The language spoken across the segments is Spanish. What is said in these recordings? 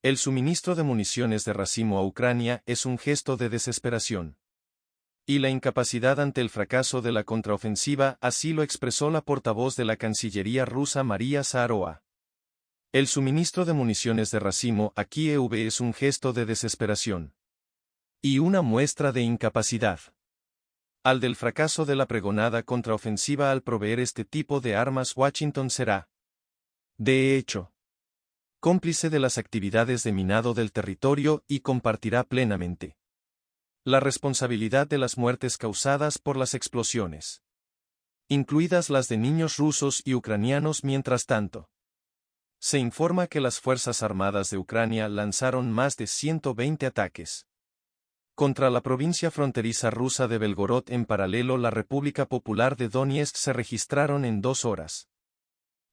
El suministro de municiones de racimo a Ucrania es un gesto de desesperación. Y la incapacidad ante el fracaso de la contraofensiva, así lo expresó la portavoz de la Cancillería rusa María Zaharova. El suministro de municiones de racimo a Kiev es un gesto de desesperación. Y una muestra de incapacidad. Al del fracaso de la pregonada contraofensiva al proveer este tipo de armas, Washington será, de hecho, cómplice de las actividades de minado del territorio y compartirá plenamente la responsabilidad de las muertes causadas por las explosiones, incluidas las de niños rusos y ucranianos. Mientras tanto, se informa que las Fuerzas Armadas de Ucrania lanzaron más de 120 ataques contra la provincia fronteriza rusa de Belgorod. En paralelo, la República Popular de Donetsk se registraron en 2 horas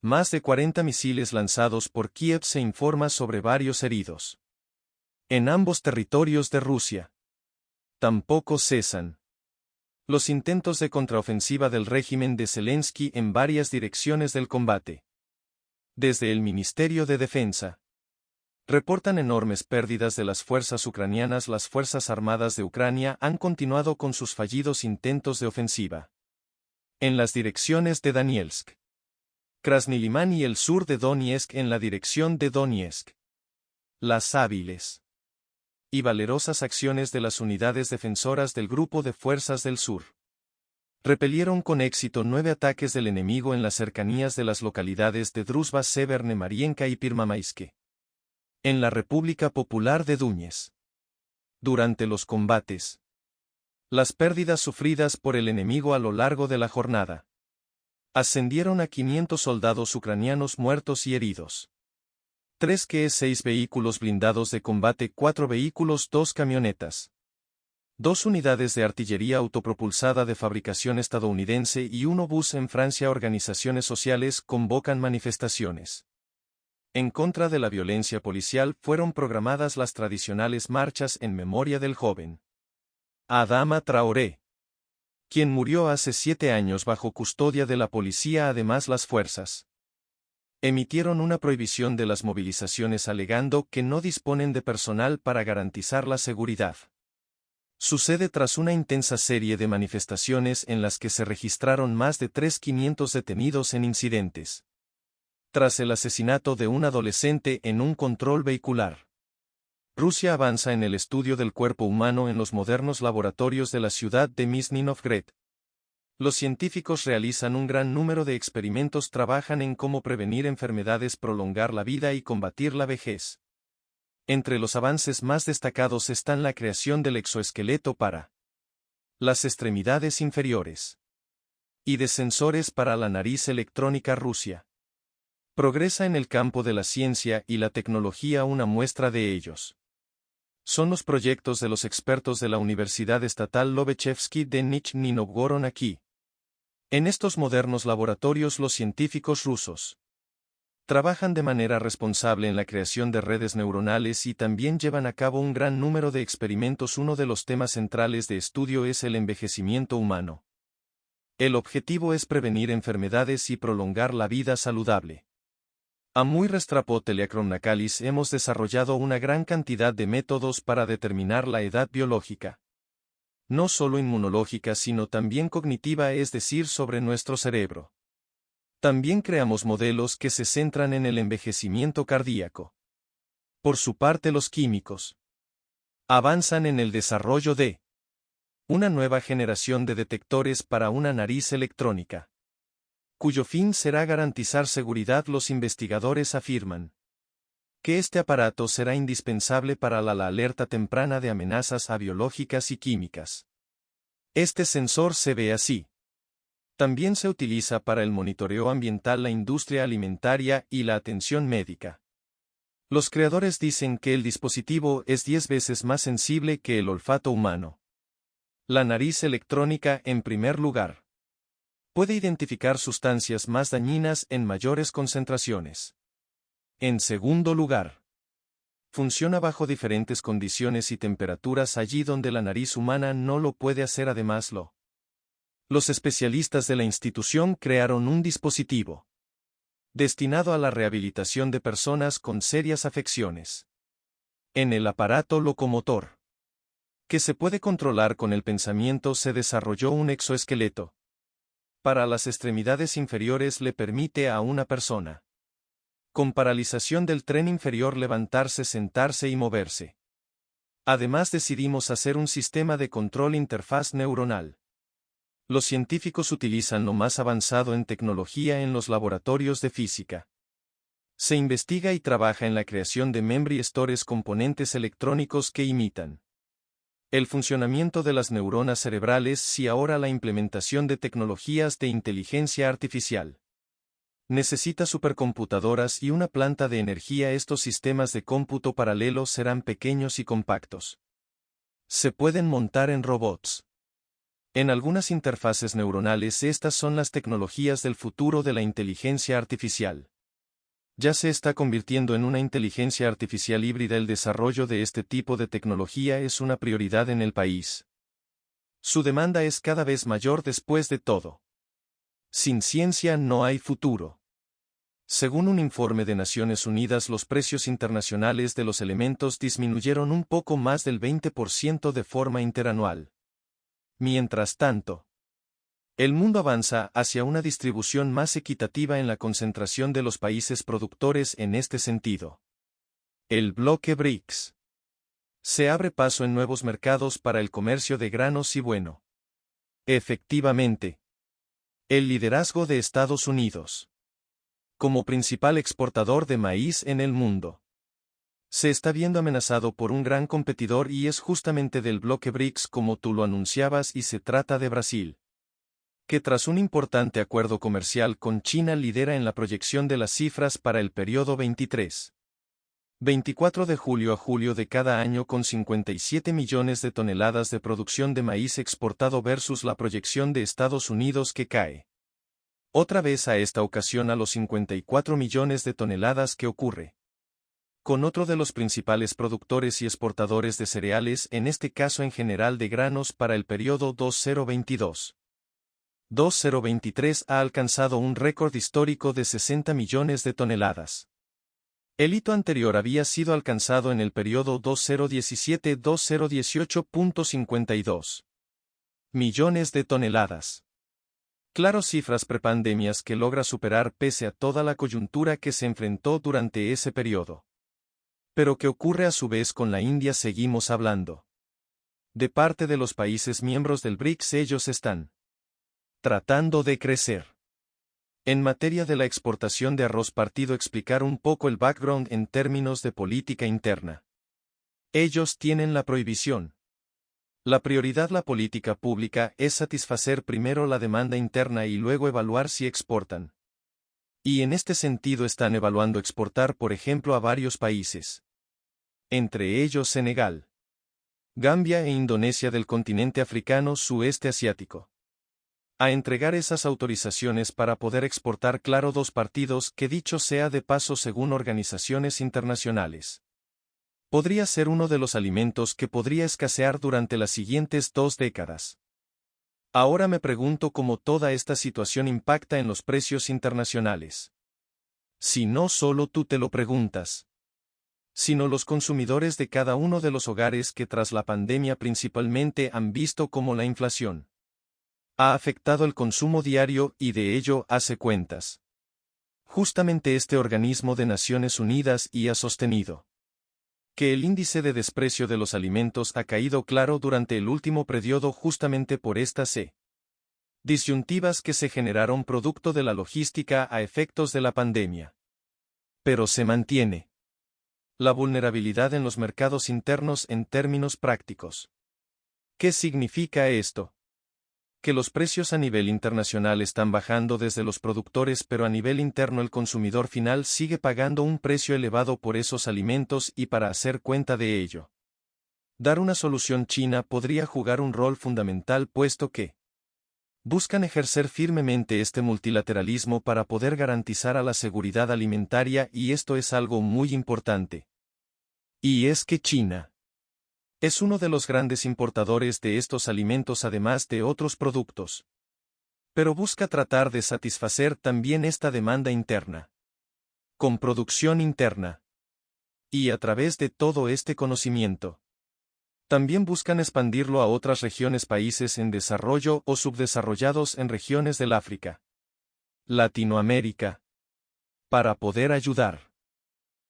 más de 40 misiles lanzados por Kiev. Se informa sobre varios heridos en ambos territorios de Rusia. Tampoco cesan los intentos de contraofensiva del régimen de Zelensky en varias direcciones del combate. Desde el Ministerio de Defensa reportan enormes pérdidas de las fuerzas ucranianas. Las Fuerzas Armadas de Ucrania han continuado con sus fallidos intentos de ofensiva en las direcciones de Danielsk, Krasny Liman y el sur de Donetsk. En la dirección de Donetsk, las hábiles y valerosas acciones de las unidades defensoras del Grupo de Fuerzas del Sur repelieron con éxito 9 ataques del enemigo en las cercanías de las localidades de Druzhba, Severne, Marienka y Pirmamayske, en la República Popular de Donetsk. Durante los combates, las pérdidas sufridas por el enemigo a lo largo de la jornada ascendieron a 500 soldados ucranianos muertos y heridos. 6 vehículos blindados de combate, 4 vehículos, 2 camionetas, 2 unidades de artillería autopropulsada de fabricación estadounidense y 1 bus en Francia. Organizaciones sociales convocan manifestaciones en contra de la violencia policial. Fueron programadas las tradicionales marchas en memoria del joven Adama Traoré, quien murió hace 7 años bajo custodia de la policía. Además, las fuerzas emitieron una prohibición de las movilizaciones alegando que no disponen de personal para garantizar la seguridad. Sucede tras una intensa serie de manifestaciones en las que se registraron más de 3.500 detenidos en incidentes. Tras el asesinato de un adolescente en un control vehicular. Rusia avanza en el estudio del cuerpo humano en los modernos laboratorios de la ciudad de Nizhny Novgorod. Los científicos realizan un gran número de experimentos, trabajan en cómo prevenir enfermedades, prolongar la vida y combatir la vejez. Entre los avances más destacados están la creación del exoesqueleto para las extremidades inferiores y de sensores para la nariz electrónica. Rusia progresa en el campo de la ciencia y la tecnología. Una muestra de ellos son los proyectos de los expertos de la Universidad Estatal Lobachevsky de Nizhny Novgorod. Aquí, en estos modernos laboratorios, los científicos rusos trabajan de manera responsable en la creación de redes neuronales y también llevan a cabo un gran número de experimentos. Uno de los temas centrales de estudio es el envejecimiento humano. El objetivo es prevenir enfermedades y prolongar la vida saludable. A muy restrapo teleacromnacalis hemos desarrollado una gran cantidad de métodos para determinar la edad biológica. No solo inmunológica sino también cognitiva, es decir, sobre nuestro cerebro. También creamos modelos que se centran en el envejecimiento cardíaco. Por su parte, los químicos avanzan en el desarrollo de una nueva generación de detectores para una nariz electrónica, cuyo fin será garantizar seguridad. Los investigadores afirman que este aparato será indispensable para la alerta temprana de amenazas biológicas y químicas. Este sensor se ve así. También se utiliza para el monitoreo ambiental, la industria alimentaria y la atención médica. Los creadores dicen que el dispositivo es 10 veces más sensible que el olfato humano. La nariz electrónica, en primer lugar, puede identificar sustancias más dañinas en mayores concentraciones. En segundo lugar, funciona bajo diferentes condiciones y temperaturas allí donde la nariz humana no lo puede hacer. Además, los especialistas de la institución crearon un dispositivo destinado a la rehabilitación de personas con serias afecciones En el aparato locomotor, que se puede controlar con el pensamiento, se desarrolló un exoesqueleto. Para las extremidades inferiores le permite a una persona con paralización del tren inferior levantarse, sentarse y moverse. Además decidimos hacer un sistema de control interfaz neuronal. Los científicos utilizan lo más avanzado en tecnología en los laboratorios de física. Se investiga y trabaja en la creación de memory stores, componentes electrónicos que imitan el funcionamiento de las neuronas cerebrales, y ahora la implementación de tecnologías de inteligencia artificial. Necesita supercomputadoras y una planta de energía. Estos sistemas de cómputo paralelo serán pequeños y compactos. Se pueden montar en robots. En algunas interfaces neuronales, estas son las tecnologías del futuro de la inteligencia artificial. Ya se está convirtiendo en una inteligencia artificial híbrida. El desarrollo de este tipo de tecnología es una prioridad en el país. Su demanda es cada vez mayor. Después de todo, sin ciencia no hay futuro. Según un informe de Naciones Unidas, los precios internacionales de los elementos disminuyeron un poco más del 20% de forma interanual. Mientras tanto, el mundo avanza hacia una distribución más equitativa en la concentración de los países productores. En este sentido, el bloque BRICS se abre paso en nuevos mercados para el comercio de granos y bueno. Efectivamente, el liderazgo de Estados Unidos como principal exportador de maíz en el mundo se está viendo amenazado por un gran competidor, y es justamente del bloque BRICS, como tú lo anunciabas, y se trata de Brasil, que tras un importante acuerdo comercial con China lidera en la proyección de las cifras para el periodo 24 de julio a julio de cada año, con 57 millones de toneladas de producción de maíz exportado versus la proyección de Estados Unidos, que cae otra vez a esta ocasión a los 54 millones de toneladas, que ocurre con otro de los principales productores y exportadores de cereales, en este caso en general de granos, para el periodo 2022-2023 ha alcanzado un récord histórico de 60 millones de toneladas. El hito anterior había sido alcanzado en el periodo 2017-2018.52 millones de toneladas. Claro, cifras prepandemias que logra superar pese a toda la coyuntura que se enfrentó durante ese periodo. Pero ¿qué ocurre a su vez con la India? Seguimos hablando de parte de los países miembros del BRICS. Ellos están tratando de crecer. En materia de la exportación de arroz partido, explicar un poco el background en términos de política interna. Ellos tienen la prohibición. La prioridad, la política pública, es satisfacer primero la demanda interna y luego evaluar si exportan. Y en este sentido están evaluando exportar, por ejemplo, a varios países, entre ellos Senegal, Gambia e Indonesia del continente africano sudeste asiático, a entregar esas autorizaciones para poder exportar. Claro, dos partidos que, dicho sea de paso, según organizaciones internacionales, podría ser uno de los alimentos que podría escasear durante las siguientes 2 décadas. Ahora me pregunto cómo toda esta situación impacta en los precios internacionales. Si no solo tú te lo preguntas, sino los consumidores de cada uno de los hogares, que tras la pandemia principalmente han visto cómo la inflación ha afectado el consumo diario, y de ello hace cuentas justamente este organismo de Naciones Unidas, y ha sostenido que el índice de desprecio de los alimentos ha caído claro durante el último periodo, justamente por estas disyuntivas que se generaron producto de la logística a efectos de la pandemia. Pero se mantiene la vulnerabilidad en los mercados internos en términos prácticos. ¿Qué significa esto? Que los precios a nivel internacional están bajando desde los productores, pero a nivel interno el consumidor final sigue pagando un precio elevado por esos alimentos, y para hacer cuenta de ello, dar una solución, China podría jugar un rol fundamental, puesto que buscan ejercer firmemente este multilateralismo para poder garantizar a la seguridad alimentaria, y esto es algo muy importante. Y es que China es uno de los grandes importadores de estos alimentos, además de otros productos. Pero busca tratar de satisfacer también esta demanda interna con producción interna. Y a través de todo este conocimiento, también buscan expandirlo a otras regiones, países en desarrollo o subdesarrollados en regiones del África, Latinoamérica, para poder ayudar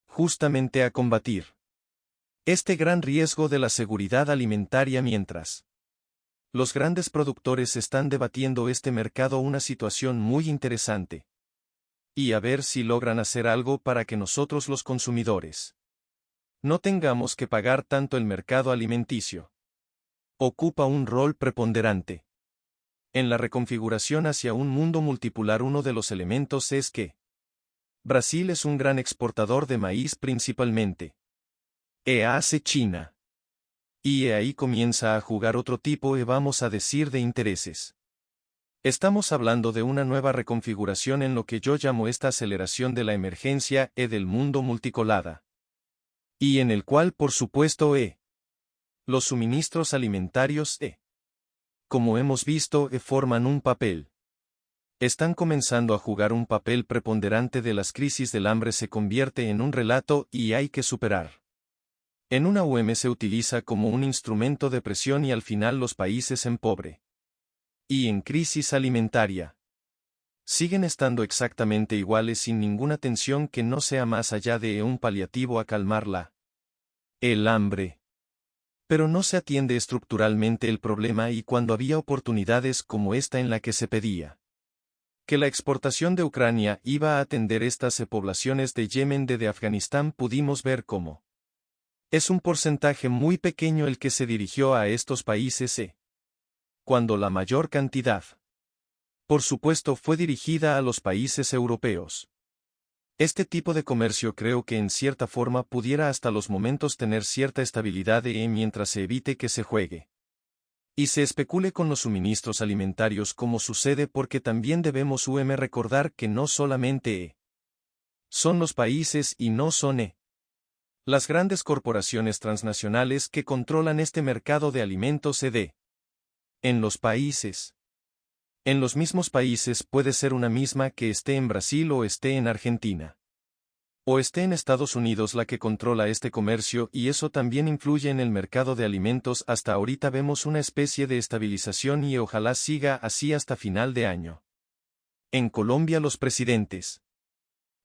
justamente a combatir este gran riesgo de la seguridad alimentaria mientras los grandes productores están debatiendo este mercado, una situación muy interesante. Y a ver si logran hacer algo para que nosotros los consumidores no tengamos que pagar tanto. El mercado alimenticio ocupa un rol preponderante en la reconfiguración hacia un mundo multipolar. Uno de los elementos es que Brasil es un gran exportador de maíz principalmente. Hace China. Y ahí comienza a jugar otro tipo, vamos a decir, de intereses. Estamos hablando de una nueva reconfiguración en lo que yo llamo esta aceleración de la emergencia del mundo multicolada. Y en el cual, por supuesto, los suministros alimentarios, como hemos visto, forman un papel. Están comenzando a jugar un papel preponderante. De las crisis del hambre se convierte en un relato y hay que superar. En una se utiliza como un instrumento de presión y al final los países en pobre y en crisis alimentaria siguen estando exactamente iguales sin ninguna tensión que no sea más allá de un paliativo a calmarla. El hambre. Pero no se atiende estructuralmente el problema, y cuando había oportunidades como esta en la que se pedía que la exportación de Ucrania iba a atender estas poblaciones de Yemen, de Afganistán, pudimos ver cómo es un porcentaje muy pequeño el que se dirigió a estos países, cuando la mayor cantidad, por supuesto, fue dirigida a los países europeos. Este tipo de comercio creo que en cierta forma pudiera hasta los momentos tener cierta estabilidad mientras se evite que se juegue y se especule con los suministros alimentarios como sucede, porque también debemos recordar que no solamente son los países y no son las grandes corporaciones transnacionales que controlan este mercado de alimentos en los países. En los mismos países puede ser una misma que esté en Brasil o esté en Argentina o esté en Estados Unidos la que controla este comercio, y eso también influye en el mercado de alimentos. Hasta ahorita vemos una especie de estabilización y ojalá siga así hasta final de año. En Colombia, los presidentes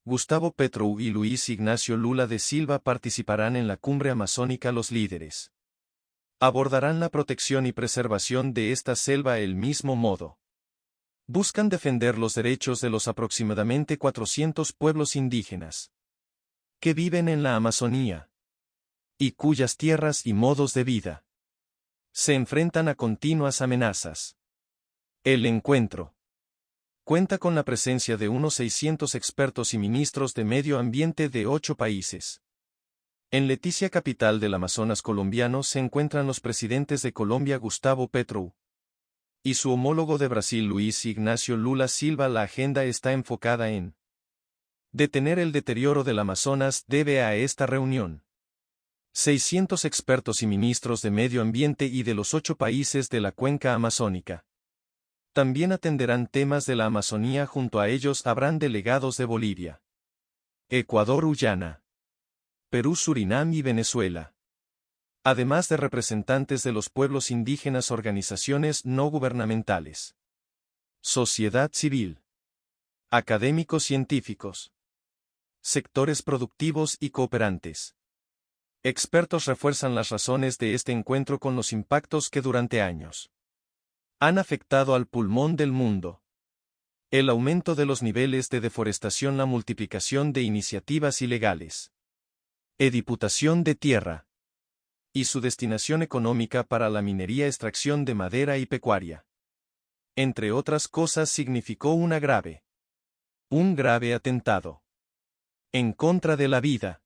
Gustavo Petro y Luis Ignacio Lula da Silva participarán en la cumbre amazónica. Los líderes abordarán la protección y preservación de esta selva. El mismo modo, buscan defender los derechos de los aproximadamente 400 pueblos indígenas que viven en la Amazonía y cuyas tierras y modos de vida se enfrentan a continuas amenazas. El encuentro cuenta con la presencia de unos 600 expertos y ministros de medio ambiente de 8 países. En Leticia, capital del Amazonas colombiano, se encuentran los presidentes de Colombia Gustavo Petro y su homólogo de Brasil Luis Ignacio Lula Silva. La agenda está enfocada en detener el deterioro del Amazonas. Debe a esta reunión 600 expertos y ministros de medio ambiente y de los 8 países de la cuenca amazónica. También atenderán temas de la Amazonía. Junto a ellos habrán delegados de Bolivia, Ecuador, Guyana, Perú, Surinam y Venezuela, además de representantes de los pueblos indígenas, organizaciones no gubernamentales, sociedad civil, académicos, científicos, sectores productivos y cooperantes. Expertos refuerzan las razones de este encuentro con los impactos que durante años han afectado al pulmón del mundo. El aumento de los niveles de deforestación, la multiplicación de iniciativas ilegales, diputación de tierra y su destinación económica para la minería, extracción de madera y pecuaria, entre otras cosas, significó un grave atentado en contra de la vida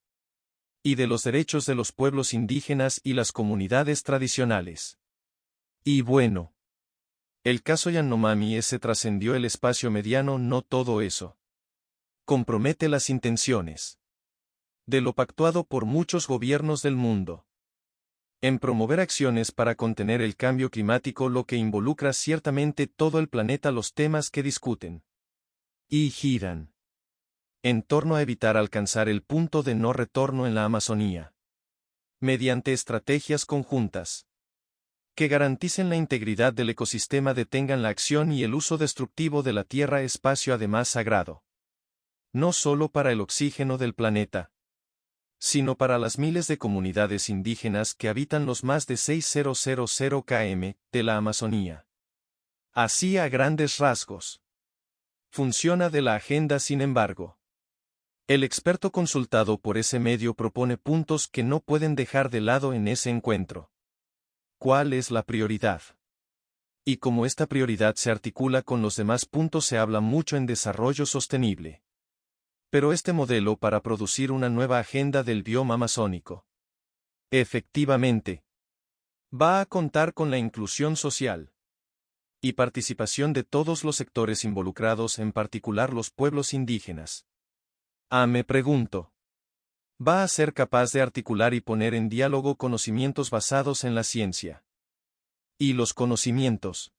y de los derechos de los pueblos indígenas y las comunidades tradicionales. Y bueno, el caso Yanomami se trascendió el espacio mediano. No todo eso compromete las intenciones de lo pactuado por muchos gobiernos del mundo en promover acciones para contener el cambio climático, lo que involucra ciertamente todo el planeta. Los temas que discuten y giran en torno a evitar alcanzar el punto de no retorno en la Amazonía. Mediante estrategias conjuntas que garanticen la integridad del ecosistema, detengan la acción y el uso destructivo de la tierra, espacio además sagrado. No solo para el oxígeno del planeta, sino para las miles de comunidades indígenas que habitan los más de 6.000 km de la Amazonía. Así, a grandes rasgos, funciona de la agenda. Sin embargo, el experto consultado por ese medio propone puntos que no pueden dejar de lado en ese encuentro. ¿Cuál es la prioridad? Y cómo esta prioridad se articula con los demás puntos. Se habla mucho en desarrollo sostenible. Pero este modelo para producir una nueva agenda del bioma amazónico, efectivamente, va a contar con la inclusión social y participación de todos los sectores involucrados, en particular los pueblos indígenas. Me pregunto, ¿va a ser capaz de articular y poner en diálogo conocimientos basados en la ciencia y los conocimientos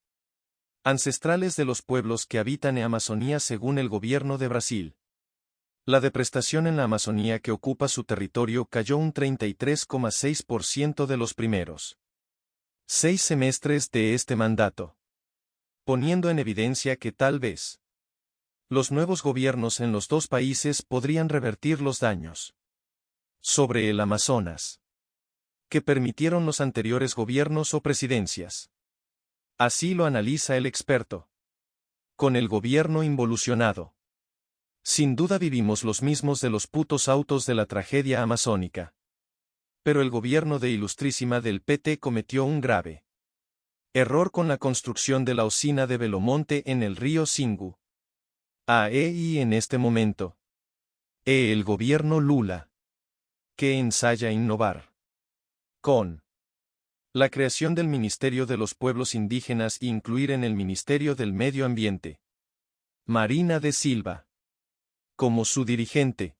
ancestrales de los pueblos que habitan en Amazonía? Según el gobierno de Brasil, la deforestación en la Amazonía, que ocupa su territorio, cayó un 33,6% de los primeros 6 semestres de este mandato, poniendo en evidencia que tal vez los nuevos gobiernos en los dos países podrían revertir los daños sobre el Amazonas que permitieron los anteriores gobiernos o presidencias. Así lo analiza el experto. Con el gobierno involucionado, sin duda vivimos los mismos de los putos autos de la tragedia amazónica. Pero el gobierno de Ilustrísima del PT cometió un grave error con la construcción de la usina de Belomonte en el río Singu. Y en este momento, el gobierno Lula, que ensaya innovar con la creación del Ministerio de los Pueblos Indígenas e incluir en el Ministerio del Medio Ambiente Marina de Silva como su dirigente,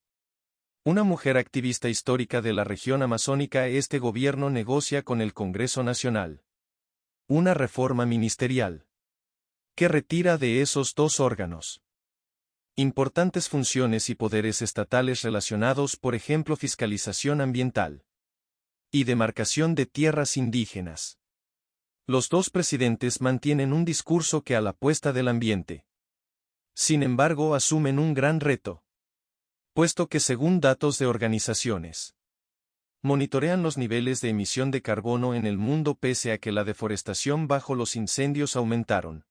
una mujer activista histórica de la región amazónica. Este gobierno negocia con el Congreso Nacional una reforma ministerial que retira de esos dos órganos importantes funciones y poderes estatales relacionados, por ejemplo, fiscalización ambiental y demarcación de tierras indígenas. Los dos presidentes mantienen un discurso que, a la puesta del ambiente, sin embargo, asumen un gran reto, puesto que, según datos de organizaciones, monitorean los niveles de emisión de carbono en el mundo pese a que la deforestación bajo los incendios aumentaron.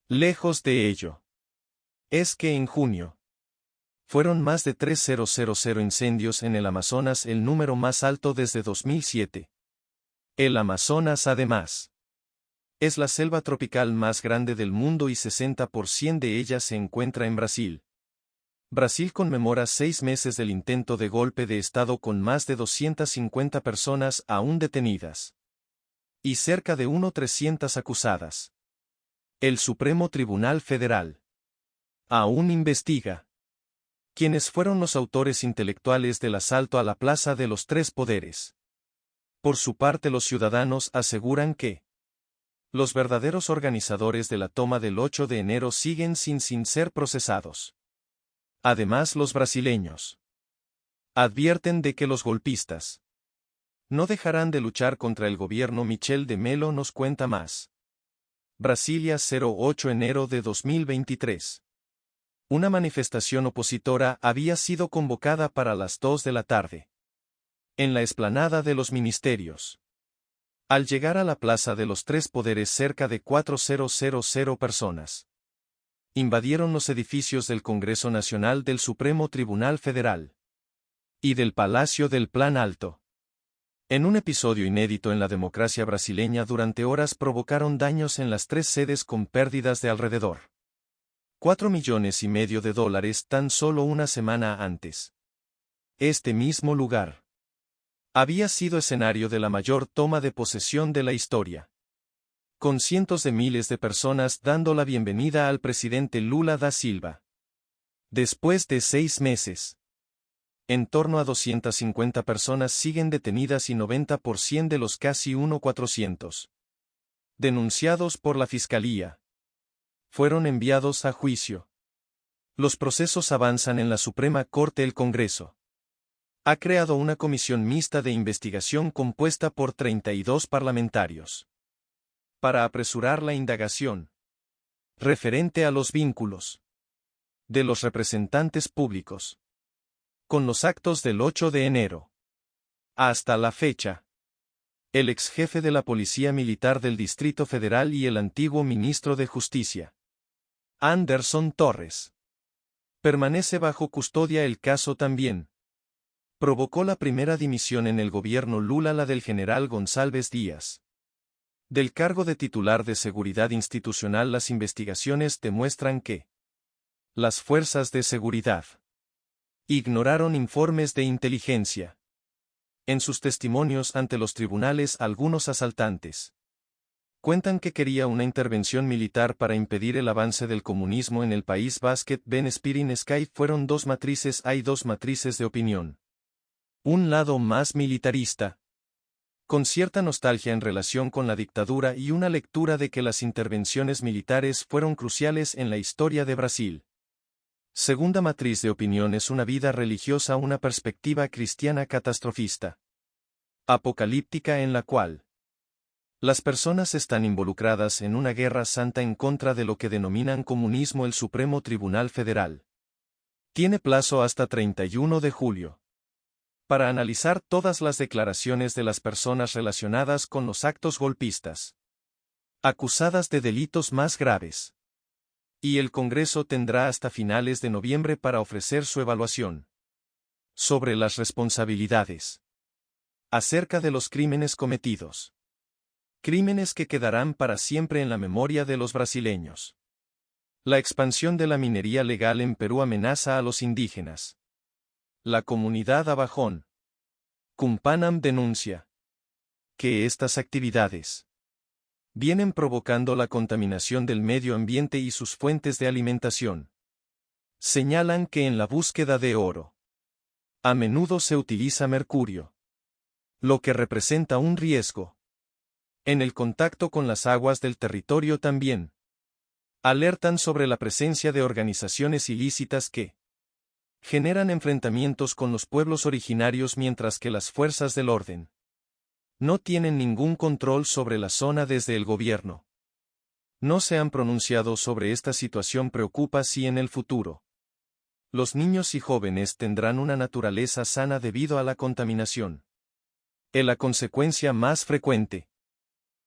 Lejos de ello, es que en junio fueron más de 3.000 incendios en el Amazonas, el número más alto desde 2007. El Amazonas, además, es la selva tropical más grande del mundo y 60% de ella se encuentra en Brasil. Brasil conmemora 6 meses del intento de golpe de Estado, con más de 250 personas aún detenidas y cerca de 300 acusadas. El Supremo Tribunal Federal aún investiga quiénes fueron los autores intelectuales del asalto a la Plaza de los Tres Poderes. Por su parte, los ciudadanos aseguran que los verdaderos organizadores de la toma del 8 de enero siguen sin ser procesados. Además, los brasileños advierten de que los golpistas no dejarán de luchar contra el gobierno. Michel de Mello nos cuenta más. Brasilia, 08 enero de 2023. Una manifestación opositora había sido convocada para las 2 de la tarde en la explanada de los ministerios. Al llegar a la Plaza de los Tres Poderes, cerca de 4.000 personas invadieron los edificios del Congreso Nacional, del Supremo Tribunal Federal y del Palacio del Plan Alto. En un episodio inédito en la democracia brasileña, durante horas provocaron daños en las tres sedes con pérdidas de alrededor $4,5 millones tan solo una semana antes. Este mismo lugar había sido escenario de la mayor toma de posesión de la historia, con cientos de miles de personas dando la bienvenida al presidente Lula da Silva. Después de 6 meses, en torno a 250 personas siguen detenidas y 90% de los casi 1.400 denunciados por la Fiscalía fueron enviados a juicio. Los procesos avanzan en la Suprema Corte. El Congreso ha creado una comisión mixta de investigación compuesta por 32 parlamentarios para apresurar la indagación referente a los vínculos de los representantes públicos con los actos del 8 de enero. Hasta la fecha, el ex jefe de la Policía Militar del Distrito Federal y el antiguo ministro de Justicia, Anderson Torres, permanece bajo custodia. El caso también provocó la primera dimisión en el gobierno Lula, la del general González Díaz, del cargo de titular de Seguridad Institucional. Las investigaciones demuestran que las fuerzas de seguridad ignoraron informes de inteligencia. En sus testimonios ante los tribunales, algunos asaltantes cuentan que quería una intervención militar para impedir el avance del comunismo en el país. Basket Ben Spirin Sky fueron dos matrices. Hay dos matrices de opinión. Un lado más militarista, con cierta nostalgia en relación con la dictadura, y una lectura de que las intervenciones militares fueron cruciales en la historia de Brasil. Segunda matriz de opinión es una vida religiosa, una perspectiva cristiana catastrofista, apocalíptica, en la cual las personas están involucradas en una guerra santa en contra de lo que denominan comunismo. El Supremo Tribunal Federal tiene plazo hasta 31 de julio para analizar todas las declaraciones de las personas relacionadas con los actos golpistas, acusadas de delitos más graves. Y el Congreso tendrá hasta finales de noviembre para ofrecer su evaluación sobre las responsabilidades acerca de los crímenes cometidos. Crímenes que quedarán para siempre en la memoria de los brasileños. La expansión de la minería legal en Perú amenaza a los indígenas. La comunidad Abajón Cumpanam denuncia que estas actividades vienen provocando la contaminación del medio ambiente y sus fuentes de alimentación. Señalan que en la búsqueda de oro a menudo se utiliza mercurio, lo que representa un riesgo. En el contacto con las aguas del territorio también alertan sobre la presencia de organizaciones ilícitas que generan enfrentamientos con los pueblos originarios, mientras que las fuerzas del orden no tienen ningún control sobre la zona desde el gobierno. No se han pronunciado sobre esta situación. Preocupa si en el futuro los niños y jóvenes tendrán una naturaleza sana debido a la contaminación. La consecuencia más frecuente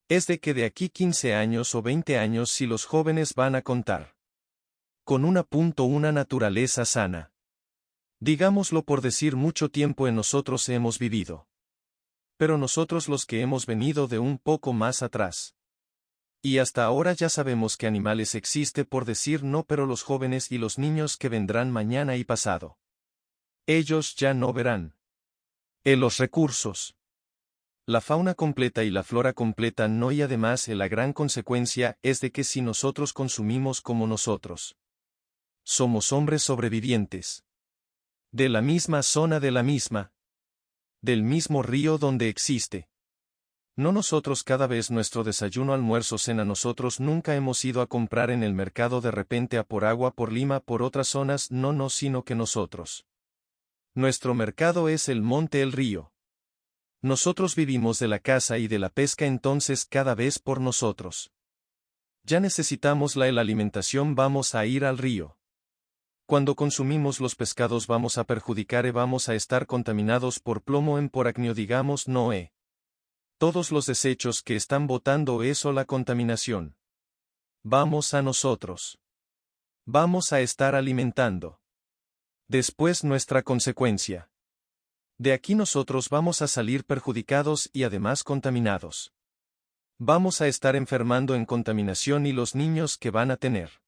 es de que de aquí 15 años o 20 años, si los jóvenes van a contar con una naturaleza sana, digámoslo por decir, mucho tiempo en nosotros hemos vivido. Pero nosotros, los que hemos venido de un poco más atrás, y hasta ahora, ya sabemos que animales existe, por decir no, pero los jóvenes y los niños que vendrán mañana y pasado, ellos ya no verán los recursos, la fauna completa y la flora completa no, y además la gran consecuencia es de que si nosotros consumimos como nosotros somos hombres sobrevivientes de la misma zona, del mismo río donde existe. No nosotros, cada vez nuestro desayuno, almuerzo, cena, nosotros nunca hemos ido a comprar en el mercado de repente a por agua, por Lima, por otras zonas, no, sino que nosotros. Nuestro mercado es el monte, el río. Nosotros vivimos de la caza y de la pesca, entonces cada vez por nosotros. Ya necesitamos la alimentación, vamos a ir al río. Cuando consumimos los pescados vamos a perjudicar, vamos a estar contaminados por plomo, por acnio, digamos, no todos los desechos que están botando eso, la contaminación. Vamos a nosotros. Vamos a estar alimentando. Después nuestra consecuencia. De aquí nosotros vamos a salir perjudicados y además contaminados. Vamos a estar enfermando en contaminación, y los niños que van a tener